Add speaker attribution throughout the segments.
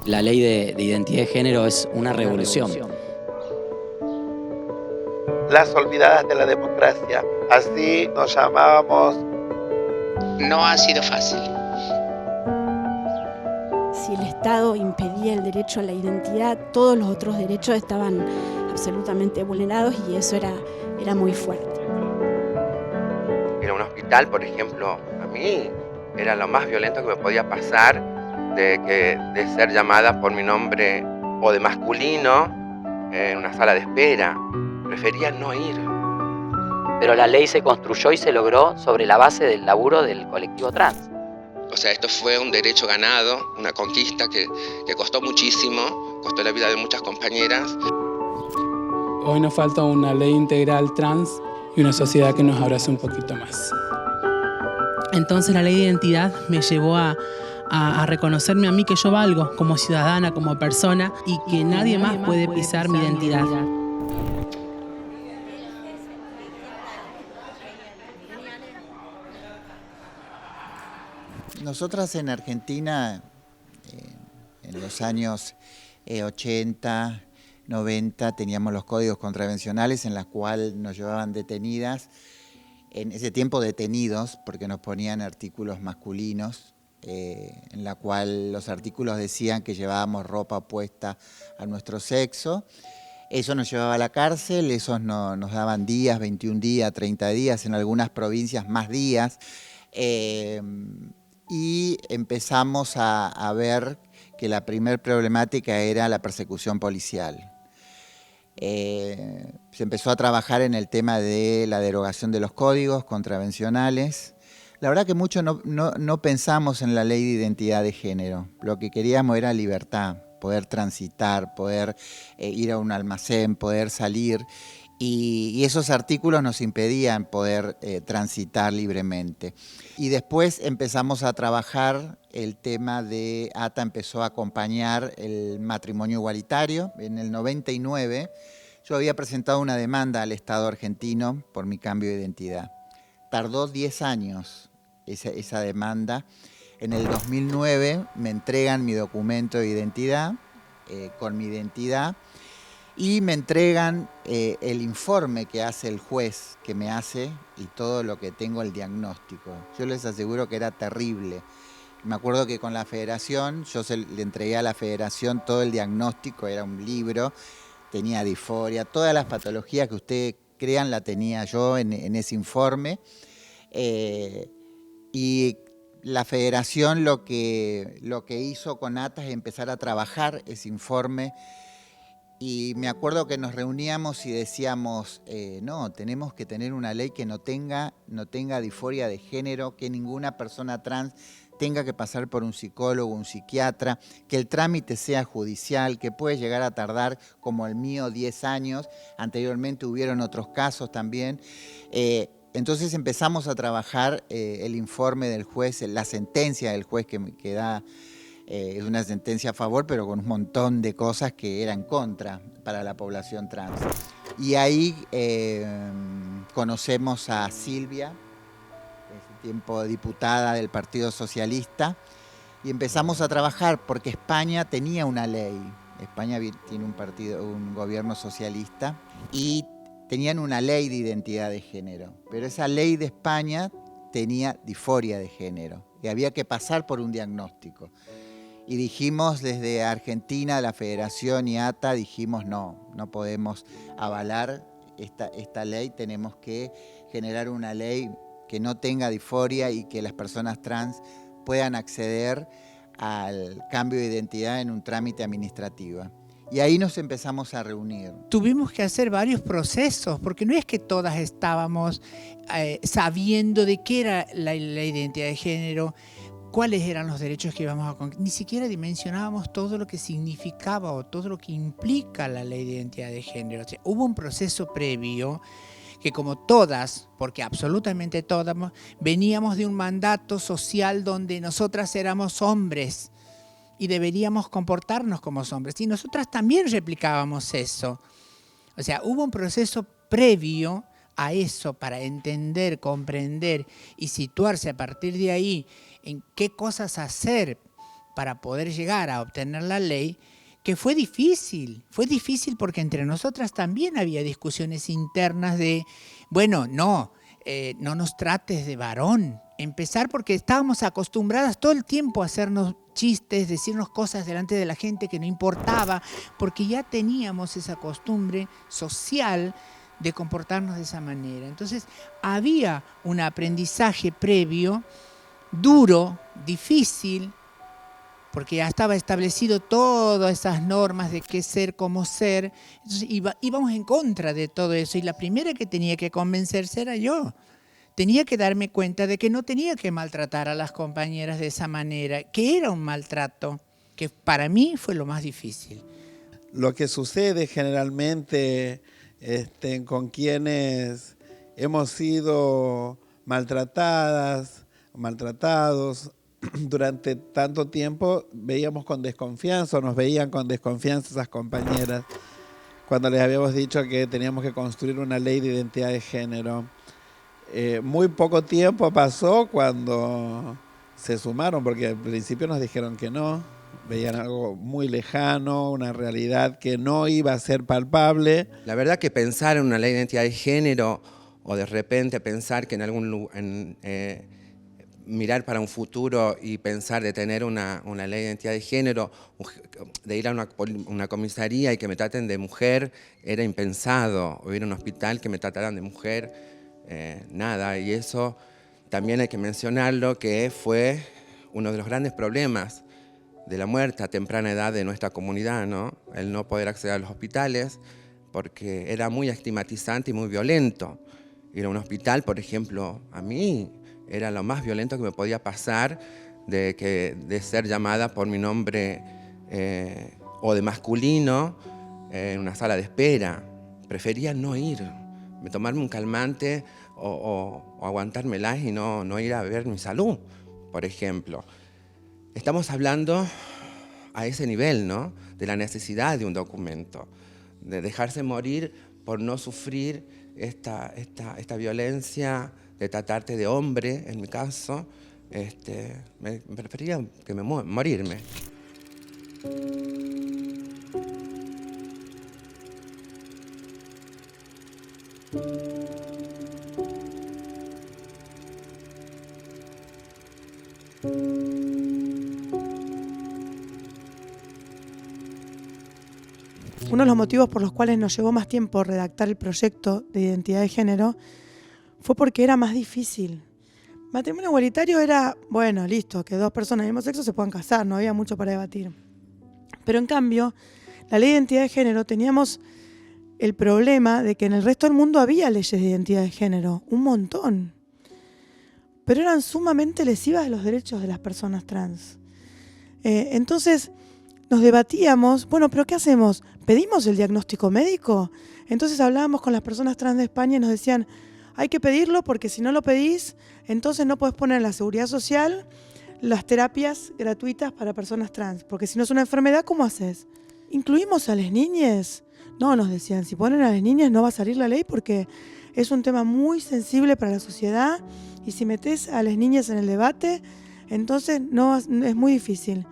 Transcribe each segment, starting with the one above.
Speaker 1: La ley de identidad de género es una revolución.
Speaker 2: Las olvidadas de la democracia, así nos llamábamos.
Speaker 3: No ha sido fácil.
Speaker 4: Si el Estado impedía el derecho a la identidad, todos los otros derechos estaban absolutamente vulnerados y eso era muy fuerte.
Speaker 5: En un hospital, por ejemplo, a mí era lo más violento que me podía pasar de ser llamada por mi nombre o de masculino en una sala de espera. Prefería no ir.
Speaker 1: Pero la ley se construyó y se logró sobre la base del laburo del colectivo trans.
Speaker 3: O sea, esto fue un derecho ganado, una conquista que costó muchísimo, costó la vida de muchas compañeras.
Speaker 6: Hoy nos falta una ley integral trans y una sociedad que nos abrace un poquito más.
Speaker 7: Entonces la ley de identidad me llevó a reconocerme a mí que yo valgo como ciudadana, como persona y que nadie más puede pisar mi identidad.
Speaker 8: Nosotras en Argentina, en los años 80, 90, teníamos los códigos contravencionales en los cuales nos llevaban detenidas, en ese tiempo detenidos, porque nos ponían artículos masculinos, en la cual los artículos decían que llevábamos ropa puesta a nuestro sexo. Eso nos llevaba a la cárcel, esos nos daban días, 21 días, 30 días, en algunas provincias más días. Y empezamos a ver que la primer problemática era la persecución policial. Se empezó a trabajar en el tema de la derogación de los códigos contravencionales. La verdad que mucho no pensamos en la ley de identidad de género. Lo que queríamos era libertad, poder transitar, poder ir a un almacén, poder salir. Y esos artículos nos impedían poder transitar libremente. Y después empezamos a trabajar el tema de, ATA empezó a acompañar el matrimonio igualitario. En el 99 yo había presentado una demanda al Estado argentino por mi cambio de identidad. Tardó 10 años esa demanda. En el 2009 me entregan mi documento de identidad, con mi identidad, y me entregan el informe que hace el juez, que me hace, y todo lo que tengo, el diagnóstico. Yo les aseguro que era terrible. Me acuerdo que con la federación, le entregué a la federación todo el diagnóstico, era un libro, tenía disforia, todas las patologías que ustedes crean la tenía yo en ese informe. Y la federación lo que hizo con ATA es empezar a trabajar ese informe. Y me acuerdo que nos reuníamos y decíamos, no, tenemos que tener una ley que no tenga disforia de género, que ninguna persona trans tenga que pasar por un psicólogo, un psiquiatra, que el trámite sea judicial, que puede llegar a tardar, como el mío, 10 años. Anteriormente hubieron otros casos también. Entonces empezamos a trabajar el informe del juez, la sentencia del juez que da. Es una sentencia a favor, pero con un montón de cosas que eran contra para la población trans. Y ahí conocemos a Silvia, ese tiempo diputada del Partido Socialista, y empezamos a trabajar porque España tenía una ley. España tiene un gobierno socialista y tenían una ley de identidad de género, pero esa ley de España tenía disforia de género y había que pasar por un diagnóstico. Y dijimos desde Argentina, la Federación y ATA, dijimos no podemos avalar esta ley, tenemos que generar una ley que no tenga disforia y que las personas trans puedan acceder al cambio de identidad en un trámite administrativo. Y ahí nos empezamos a reunir.
Speaker 9: Tuvimos que hacer varios procesos, porque no es que todas estábamos sabiendo de qué era la identidad de género, cuáles eran los derechos que íbamos a conquistar. Ni siquiera dimensionábamos todo lo que significaba o todo lo que implica la ley de identidad de género. O sea, hubo un proceso previo que, como todas, porque absolutamente todas, veníamos de un mandato social donde nosotras éramos hombres y deberíamos comportarnos como hombres. Y nosotras también replicábamos eso. O sea, hubo un proceso previo a eso para entender, comprender y situarse a partir de ahí en qué cosas hacer para poder llegar a obtener la ley, que fue difícil porque entre nosotras también había discusiones internas de, bueno, no nos trates de varón. Empezar porque estábamos acostumbradas todo el tiempo a hacernos chistes, decirnos cosas delante de la gente que no importaba, porque ya teníamos esa costumbre social de comportarnos de esa manera. Entonces había un aprendizaje previo, duro, difícil, porque ya estaba establecido todas esas normas de qué ser, cómo ser. Entonces íbamos en contra de todo eso, y la primera que tenía que convencerse era yo. Tenía que darme cuenta de que no tenía que maltratar a las compañeras de esa manera, que era un maltrato, que para mí fue lo más difícil.
Speaker 2: Lo que sucede generalmente con quienes hemos sido maltratadas, maltratados durante tanto tiempo, veíamos con desconfianza, o nos veían con desconfianza esas compañeras, cuando les habíamos dicho que teníamos que construir una ley de identidad de género. Muy poco tiempo pasó cuando se sumaron, porque al principio nos dijeron que no, veían algo muy lejano, una realidad que no iba a ser palpable.
Speaker 5: La verdad que pensar en una ley de identidad de género, o de repente pensar que en algún lugar, mirar para un futuro y pensar de tener una ley de identidad de género, de ir a una comisaría y que me traten de mujer, era impensado, o ir a un hospital que me trataran de mujer. Nada, y eso también hay que mencionarlo, que fue uno de los grandes problemas de la muerte a temprana edad de nuestra comunidad, ¿no? El no poder acceder a los hospitales, porque era muy estigmatizante y muy violento. Ir a un hospital, por ejemplo, a mí era lo más violento que me podía pasar, de ser llamada por mi nombre o de masculino en una sala de espera. Prefería no ir, tomarme un calmante o aguantármela y no ir a ver mi salud, por ejemplo. Estamos hablando a ese nivel, ¿no? De la necesidad de un documento, de dejarse morir por no sufrir esta violencia, de tratarte de hombre, en mi caso. Me prefería que morirme.
Speaker 10: Uno de los motivos por los cuales nos llevó más tiempo redactar el proyecto de identidad de género fue porque era más difícil. Matrimonio igualitario era, bueno, listo, que dos personas del mismo sexo se puedan casar, no había mucho para debatir. Pero en cambio, la ley de identidad de género, teníamos el problema de que en el resto del mundo había leyes de identidad de género, un montón. Pero eran sumamente lesivas de los derechos de las personas trans. Entonces nos debatíamos, bueno, pero ¿qué hacemos? ¿Pedimos el diagnóstico médico? Entonces hablábamos con las personas trans de España y nos decían, hay que pedirlo porque si no lo pedís, entonces no podés poner en la seguridad social las terapias gratuitas para personas trans, porque si no es una enfermedad, ¿cómo haces? ¿Incluimos a las niñas? No, nos decían, si ponen a las niñas no va a salir la ley porque es un tema muy sensible para la sociedad y si metés a las niñas en el debate, entonces no, es muy difícil.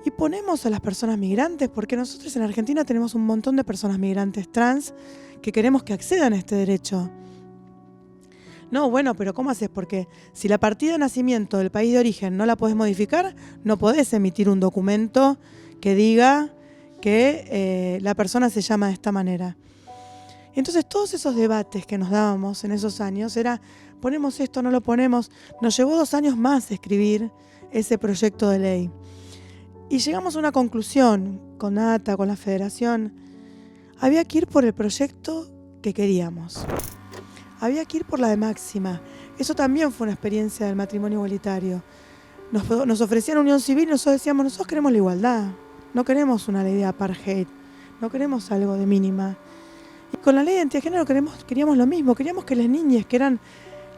Speaker 10: Y ponemos a las personas migrantes, porque nosotros en Argentina tenemos un montón de personas migrantes trans que queremos que accedan a este derecho. No, bueno, pero ¿cómo haces? Porque si la partida de nacimiento del país de origen no la podés modificar, no podés emitir un documento que diga que la persona se llama de esta manera. Entonces todos esos debates que nos dábamos en esos años era, ponemos esto, no lo ponemos. Nos llevó 2 años más escribir ese proyecto de ley. Y llegamos a una conclusión con ATA, con la Federación. Había que ir por el proyecto que queríamos. Había que ir por la de máxima. Eso también fue una experiencia del matrimonio igualitario. Nos ofrecían unión civil y nosotros decíamos, nosotros queremos la igualdad. No queremos una ley de apartheid. No queremos algo de mínima. Y con la ley de identidad de género queríamos lo mismo. Queríamos que las niñas, que eran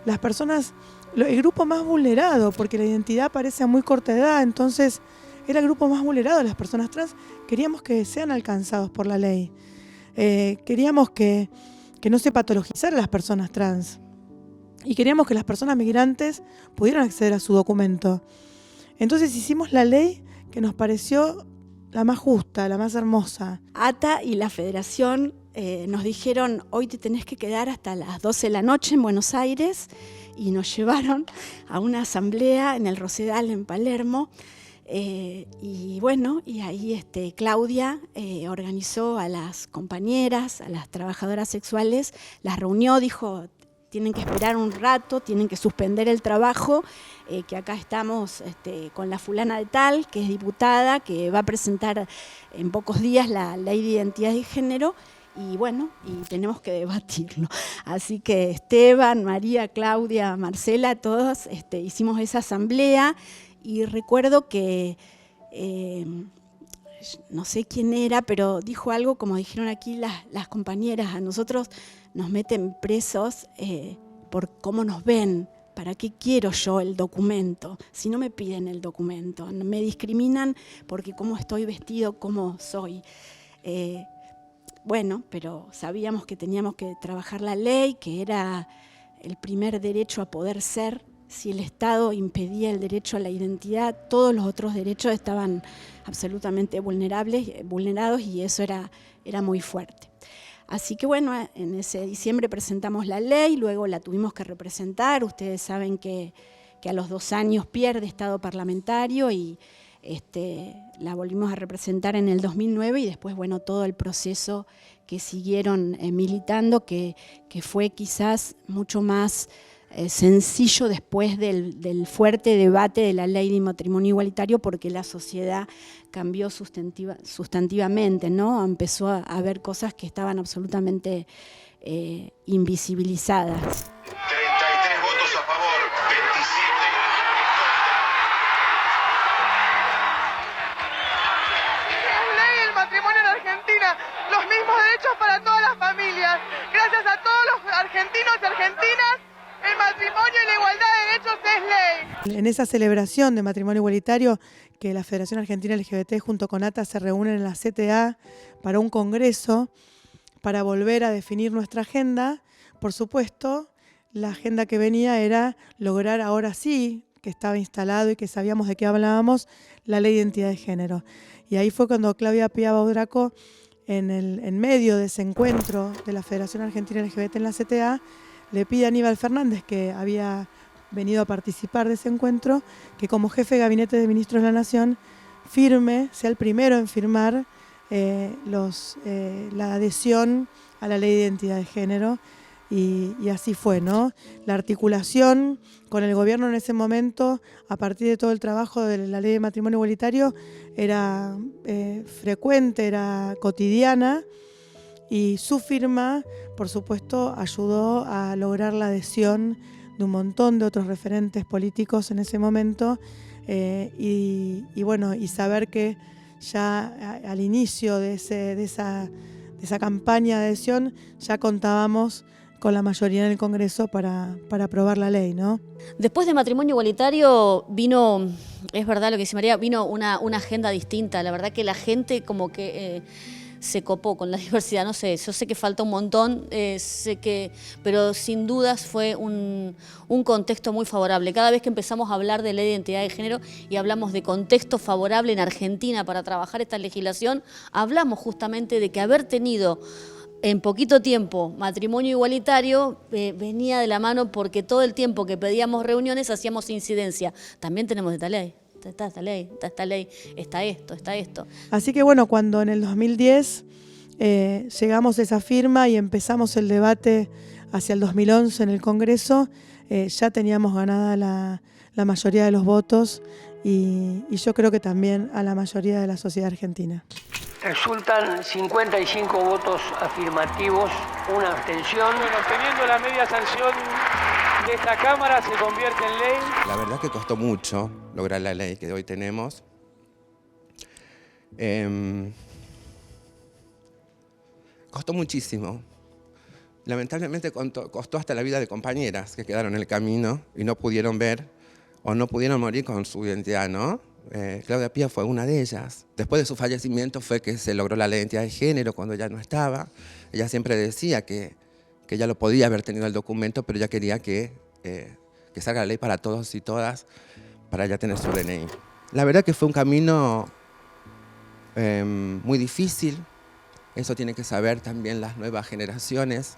Speaker 10: las personas, el grupo más vulnerado, porque la identidad aparece a muy corta edad, entonces era el grupo más vulnerado de las personas trans, queríamos que sean alcanzados por la ley. Queríamos que no se patologizara a las personas trans. Y queríamos que las personas migrantes pudieran acceder a su documento. Entonces hicimos la ley que nos pareció la más justa, la más hermosa.
Speaker 4: ATA y la Federación nos dijeron, hoy te tenés que quedar hasta las 12 de la noche en Buenos Aires, y nos llevaron a una asamblea en el Rosedal en Palermo. Y bueno, y ahí Claudia organizó a las compañeras, a las trabajadoras sexuales, las reunió, dijo, tienen que esperar un rato, tienen que suspender el trabajo, que acá estamos con la fulana de tal, que es diputada, que va a presentar en pocos días la ley de identidad de género, y bueno, y tenemos que debatirlo. Así que Esteban, María, Claudia, Marcela, todos hicimos esa asamblea, y recuerdo que, no sé quién era, pero dijo algo como dijeron aquí las compañeras, a nosotros nos meten presos por cómo nos ven. ¿Para qué quiero yo el documento? Si no me piden el documento, me discriminan porque cómo estoy vestido, cómo soy. Bueno, pero sabíamos que teníamos que trabajar la ley, que era el primer derecho a poder ser. Si el Estado impedía el derecho a la identidad, todos los otros derechos estaban absolutamente vulnerados, y eso era muy fuerte. Así que bueno, en ese diciembre presentamos la ley, luego la tuvimos que representar. Ustedes saben que a los 2 años pierde estado parlamentario, y la volvimos a representar en el 2009, y después, bueno, todo el proceso que siguieron militando, que fue quizás mucho más sencillo después del fuerte debate de la ley de matrimonio igualitario, porque la sociedad cambió sustantivamente, ¿no? Empezó a haber cosas que estaban absolutamente invisibilizadas.
Speaker 11: 33 votos a favor, 27
Speaker 12: Es ley el matrimonio en Argentina, los mismos derechos para todas las familias. Gracias a todos los argentinos y argentinas, el matrimonio y la igualdad de derechos es ley.
Speaker 10: En esa celebración de matrimonio igualitario, que la Federación Argentina LGBT junto con ATA se reúnen en la CTA para un congreso, para volver a definir nuestra agenda, por supuesto, la agenda que venía era lograr ahora sí, que estaba instalado y que sabíamos de qué hablábamos, la ley de identidad de género. Y ahí fue cuando Claudia Pia Baudraco, en medio de ese encuentro de la Federación Argentina LGBT en la CTA, le pide a Aníbal Fernández, que había venido a participar de ese encuentro, que como jefe de gabinete de ministros de la Nación sea el primero en firmar la adhesión a la ley de identidad de género, y así fue, ¿no? La articulación con el gobierno en ese momento, a partir de todo el trabajo de la ley de matrimonio igualitario, era frecuente, era cotidiana, y su firma, por supuesto, ayudó a lograr la adhesión de un montón de otros referentes políticos en ese momento, y bueno, y saber que ya al inicio de esa campaña de adhesión ya contábamos con la mayoría en el Congreso para aprobar la ley, ¿no?
Speaker 13: Después de matrimonio igualitario vino, es verdad lo que dice María, vino una agenda distinta. La verdad que la gente como que se copó con la diversidad, no sé, yo sé que falta un montón, pero sin dudas fue un contexto muy favorable. Cada vez que empezamos a hablar de ley de identidad de género y hablamos de contexto favorable en Argentina para trabajar esta legislación, hablamos justamente de que haber tenido en poquito tiempo matrimonio igualitario venía de la mano, porque todo el tiempo que pedíamos reuniones hacíamos incidencia. También tenemos esta ley. Está esta ley, está esta ley, está esto, está esto.
Speaker 10: Así que bueno, cuando en el 2010 llegamos a esa firma y empezamos el debate hacia el 2011 en el Congreso, ya teníamos ganada la mayoría de los votos, y yo creo que también a la mayoría de la sociedad argentina.
Speaker 14: Resultan 55 votos afirmativos, una abstención. Bueno, teniendo la media sanción de esta Cámara, se convierte en ley.
Speaker 3: La verdad que costó mucho lograr la ley que hoy tenemos. Costó muchísimo. Lamentablemente costó hasta la vida de compañeras que quedaron en el camino y no pudieron ver o no pudieron morir con su identidad, ¿no? Claudia Pia fue una de ellas. Después de su fallecimiento fue que se logró la ley de identidad de género cuando ella no estaba. Ella siempre decía que ella lo podía haber tenido el documento, pero ella quería que salga la ley para todos y todas, para ya tener su DNI. La verdad que fue un camino muy difícil. Eso tienen que saber también las nuevas generaciones,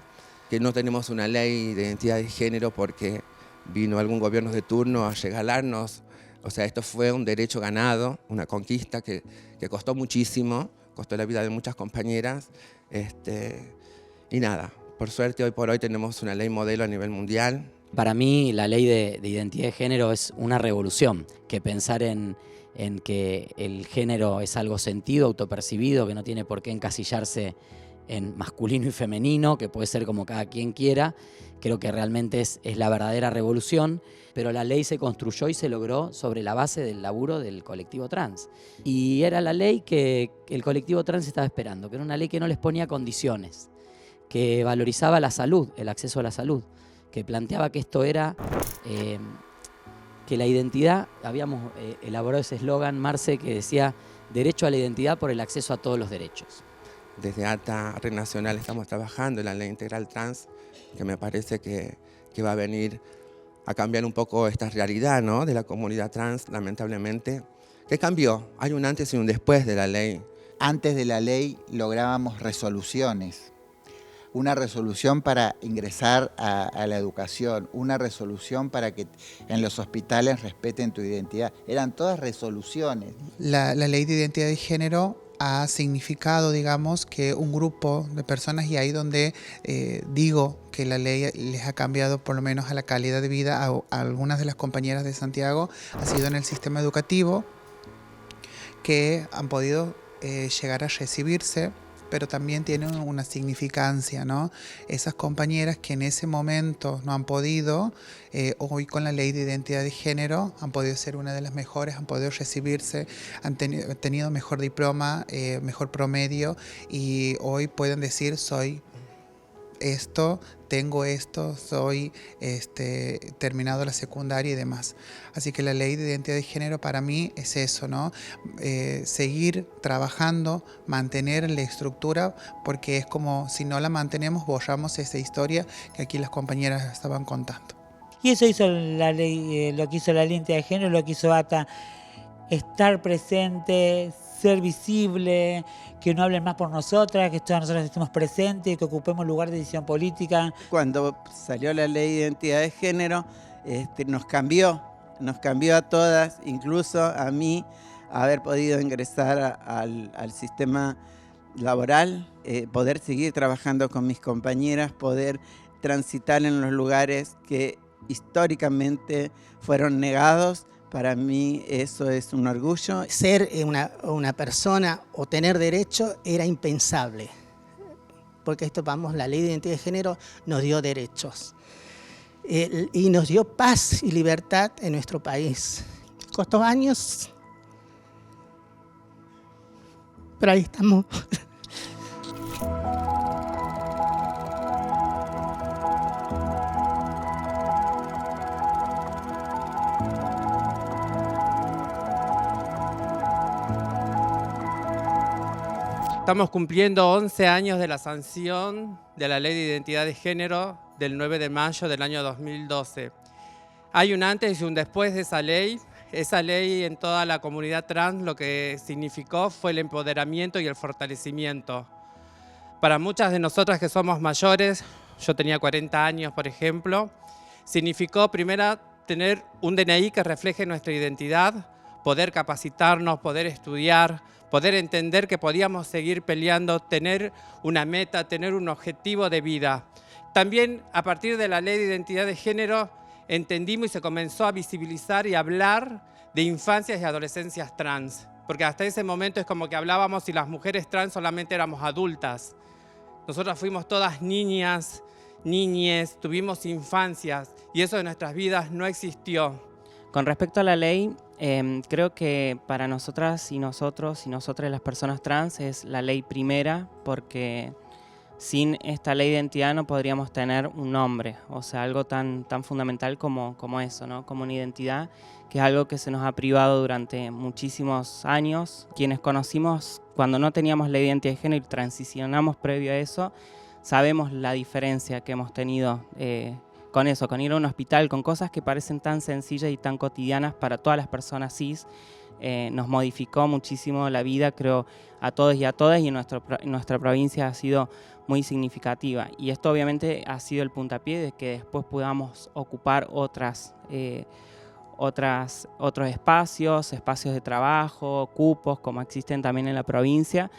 Speaker 3: que no tenemos una ley de identidad de género porque vino algún gobierno de turno a regalarnos. O sea, esto fue un derecho ganado, una conquista que costó muchísimo, costó la vida de muchas compañeras. Y nada, por suerte hoy por hoy tenemos una ley modelo a nivel mundial.
Speaker 1: Para mí la ley de identidad de género es una revolución, que pensar en que el género es algo sentido, autopercibido, que no tiene por qué encasillarse en masculino y femenino, que puede ser como cada quien quiera, creo que realmente es la verdadera revolución, pero la ley se construyó y se logró sobre la base del laburo del colectivo trans. Y era la ley que el colectivo trans estaba esperando, que era una ley que no les ponía condiciones, que valorizaba la salud, el acceso a la salud, que planteaba que esto era, que la identidad, habíamos elaborado ese eslogan, Marce, que decía derecho a la identidad por el acceso a todos los derechos.
Speaker 3: Desde ATA Red Nacional estamos trabajando en la ley integral trans, que me parece que va a venir a cambiar un poco esta realidad, ¿no?, de la comunidad trans, lamentablemente. ¿Qué cambió? Hay un antes y un después de la ley.
Speaker 8: Antes de la ley lográbamos resoluciones. Una resolución para ingresar a la educación, una resolución para que en los hospitales respeten tu identidad. Eran todas resoluciones.
Speaker 9: La ley de identidad de género ha significado, digamos, que un grupo de personas, y ahí donde digo que la ley les ha cambiado por lo menos a la calidad de vida a algunas de las compañeras de Santiago, ha sido en el sistema educativo, que han podido llegar a recibirse, pero también tienen una significancia, ¿no? Esas compañeras que en ese momento no han podido, hoy con la ley de identidad de género han podido ser una de las mejores, han podido recibirse, han tenido mejor diploma, mejor promedio, y hoy pueden decir soy esto, tengo esto, soy terminado la secundaria y demás. Así que la ley de identidad de género para mí es eso, ¿no? Seguir trabajando, mantener la estructura, porque es como si no la mantenemos, borramos esa historia que aquí las compañeras estaban contando.
Speaker 15: Y eso hizo la ley, lo que hizo la ley de identidad de género, lo que hizo ATA, estar presente, ser visible, que no hablen más por nosotras, que todas nosotras estemos presentes, que ocupemos lugar de decisión política.
Speaker 16: Cuando salió la ley de identidad de género, nos cambió a todas, incluso a mí, haber podido ingresar al sistema laboral, poder seguir trabajando con mis compañeras, poder transitar en los lugares que históricamente fueron negados. Para mí eso es un orgullo.
Speaker 17: Ser una persona o tener derecho era impensable, porque esto, vamos, la ley de identidad de género nos dio derechos y nos dio paz y libertad en nuestro país. Costó años, pero ahí estamos.
Speaker 18: Estamos cumpliendo 11 años de la sanción de la Ley de Identidad de Género del 9 de mayo del año 2012. Hay un antes y un después de esa ley. Esa ley en toda la comunidad trans lo que significó fue el empoderamiento y el fortalecimiento. Para muchas de nosotras que somos mayores, yo tenía 40 años por ejemplo, significó primero tener un DNI que refleje nuestra identidad, poder capacitarnos, poder estudiar, poder entender que podíamos seguir peleando, tener una meta, tener un objetivo de vida. También a partir de la ley de identidad de género entendimos y se comenzó a visibilizar y hablar de infancias y adolescencias trans, porque hasta ese momento es como que hablábamos y las mujeres trans solamente éramos adultas. Nosotras fuimos todas niñas, niñes, tuvimos infancias y eso de nuestras vidas no existió.
Speaker 19: Con respecto a la ley, creo que para nosotras y nosotros y nosotras las personas trans es la ley primera, porque sin esta ley de identidad no podríamos tener un nombre, o sea, algo tan fundamental como eso, ¿no? Como una identidad, que es algo que se nos ha privado durante muchísimos años. Quienes conocimos cuando no teníamos ley de identidad de género y transicionamos previo a eso, sabemos la diferencia que hemos tenido con eso, con ir a un hospital, con cosas que parecen tan sencillas y tan cotidianas para todas las personas cis, nos modificó muchísimo la vida, creo, a todos y a todas, y en nuestra provincia ha sido muy significativa. Y esto obviamente ha sido el puntapié de que después podamos ocupar otros espacios de trabajo, cupos, como existen también en la provincia,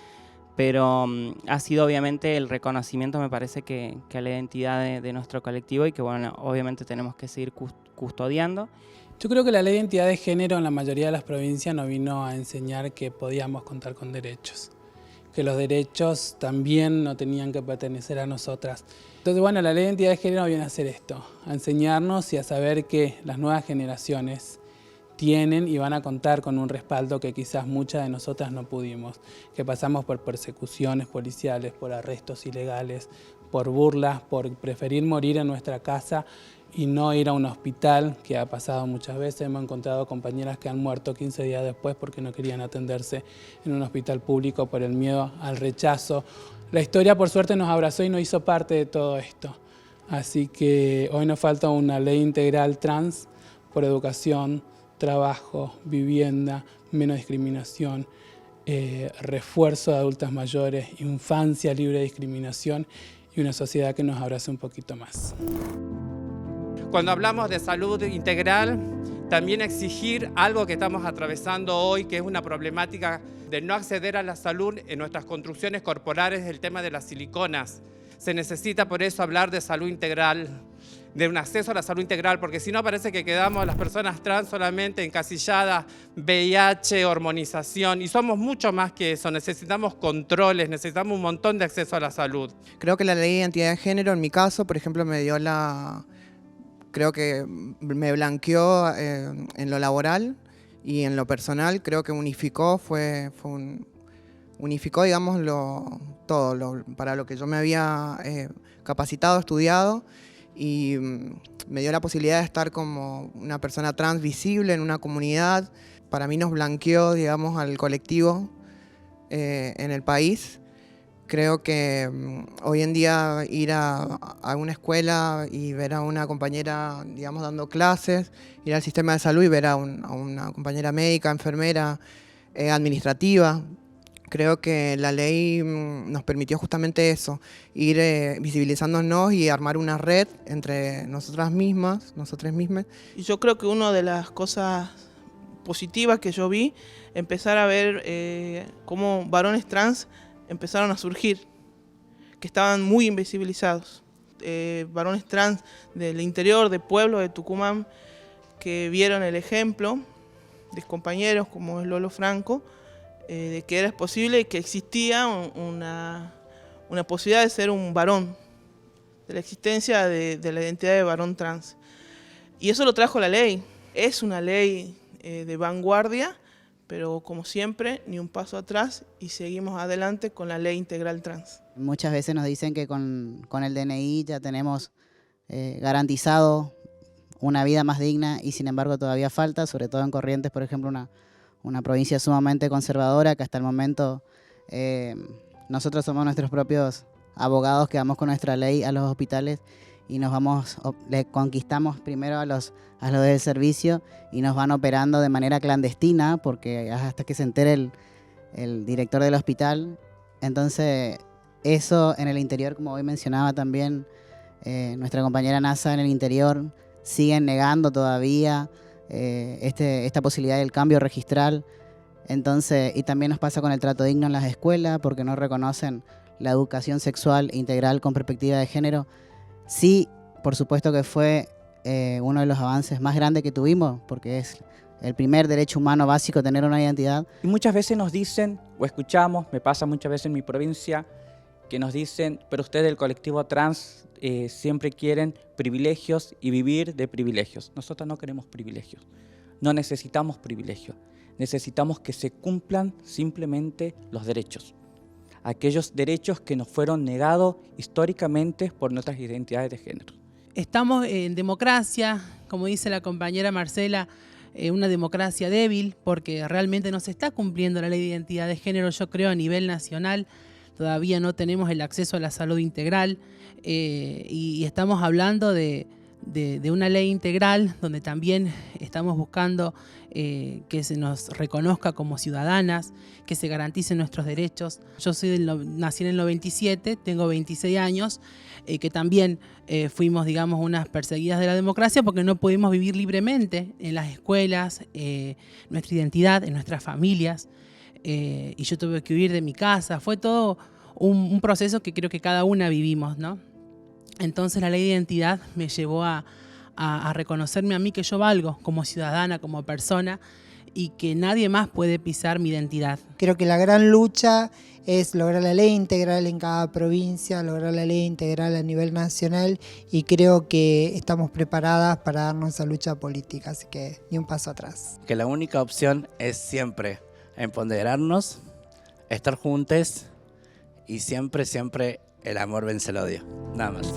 Speaker 19: pero ha sido obviamente el reconocimiento, me parece, que a la identidad de nuestro colectivo y que, bueno, obviamente tenemos que seguir custodiando.
Speaker 6: Yo creo que la ley de identidad de género en la mayoría de las provincias nos vino a enseñar que podíamos contar con derechos, que los derechos también no tenían que pertenecer a nosotras. Entonces, bueno, la ley de identidad de género viene a hacer esto, a enseñarnos y a saber que las nuevas generaciones tienen y van a contar con un respaldo que quizás muchas de nosotras no pudimos, que pasamos por persecuciones policiales, por arrestos ilegales, por burlas, por preferir morir en nuestra casa y no ir a un hospital, que ha pasado muchas veces. Hemos encontrado compañeras que han muerto 15 días después porque no querían atenderse en un hospital público por el miedo al rechazo. La historia, por suerte, nos abrazó y nos hizo parte de todo esto. Así que hoy nos falta una ley integral trans por educación, trabajo, vivienda, menos discriminación, refuerzo de adultas mayores, infancia libre de discriminación y una sociedad que nos abrace un poquito más.
Speaker 18: Cuando hablamos de salud integral, también exigir algo que estamos atravesando hoy, que es una problemática de no acceder a la salud en nuestras construcciones corporales, el tema de las siliconas. Se necesita por eso hablar de salud integral, de un acceso a la salud integral, porque si no parece que quedamos las personas trans solamente encasilladas, VIH, hormonización, y somos mucho más que eso. Necesitamos controles, necesitamos un montón de acceso a la salud.
Speaker 20: Creo que la ley de identidad de género, en mi caso, por ejemplo, creo que me blanqueó en lo laboral y en lo personal. Creo que unificó, unificó, digamos, todo para lo que yo me había capacitado, estudiado, y me dio la posibilidad de estar como una persona trans visible en una comunidad. Para mí nos blanqueó, digamos, al colectivo en el país. Creo que hoy en día ir a una escuela y ver a una compañera, digamos, dando clases, ir al sistema de salud y ver a una compañera médica, enfermera, administrativa. Creo que la ley nos permitió justamente eso, ir visibilizándonos y armar una red entre nosotras mismas.
Speaker 21: Y yo creo que una de las cosas positivas que yo vi, empezar a ver cómo varones trans empezaron a surgir, que estaban muy invisibilizados. Varones trans del interior, de pueblos de Tucumán, que vieron el ejemplo de compañeros como es Lolo Franco, de que era posible, que existía una posibilidad de ser un varón, de la existencia de la identidad de varón trans. Y eso lo trajo la ley. Es una ley de vanguardia, pero como siempre, ni un paso atrás y seguimos adelante con la ley integral trans.
Speaker 22: Muchas veces nos dicen que con el DNI ya tenemos garantizado una vida más digna y sin embargo todavía falta, sobre todo en Corrientes, por ejemplo, una provincia sumamente conservadora que hasta el momento nosotros somos nuestros propios abogados que vamos con nuestra ley a los hospitales y le conquistamos primero a los del servicio y nos van operando de manera clandestina porque hasta que se entere el director del hospital. Entonces eso en el interior, como hoy mencionaba también nuestra compañera NASA, en el interior siguen negando todavía esta posibilidad del cambio registral. Entonces, y también nos pasa con el trato digno en las escuelas porque no reconocen la educación sexual integral con perspectiva de género. Sí, por supuesto que fue uno de los avances más grandes que tuvimos, porque es el primer derecho humano básico tener una identidad.
Speaker 23: Y muchas veces nos dicen, o escuchamos, me pasa muchas veces en mi provincia, que nos dicen, pero ustedes del colectivo trans siempre quieren privilegios y vivir de privilegios. Nosotros no queremos privilegios, no necesitamos privilegios, necesitamos que se cumplan simplemente los derechos. Aquellos derechos que nos fueron negados históricamente por nuestras identidades de género.
Speaker 7: Estamos en democracia, como dice la compañera Marcela, una democracia débil porque realmente no se está cumpliendo la ley de identidad de género, yo creo, a nivel nacional. Todavía no tenemos el acceso a la salud integral y estamos hablando de de una ley integral donde también estamos buscando que se nos reconozca como ciudadanas, que se garanticen nuestros derechos. Yo nací en el 97, tengo 26 años, que también fuimos, digamos, unas perseguidas de la democracia porque no pudimos vivir libremente en las escuelas, nuestra identidad, en nuestras familias, y yo tuve que huir de mi casa. Fue todo un proceso que creo que cada una vivimos, ¿no? Entonces la ley de identidad me llevó a reconocerme a mí que yo valgo como ciudadana, como persona, y que nadie más puede pisar mi identidad.
Speaker 2: Creo que la gran lucha es lograr la ley integral en cada provincia, lograr la ley integral a nivel nacional, y creo que estamos preparadas para darnos esa lucha política, así que ni un paso atrás.
Speaker 4: Que la única opción es siempre empoderarnos, estar juntos y siempre, siempre el amor vence el odio. Nada más.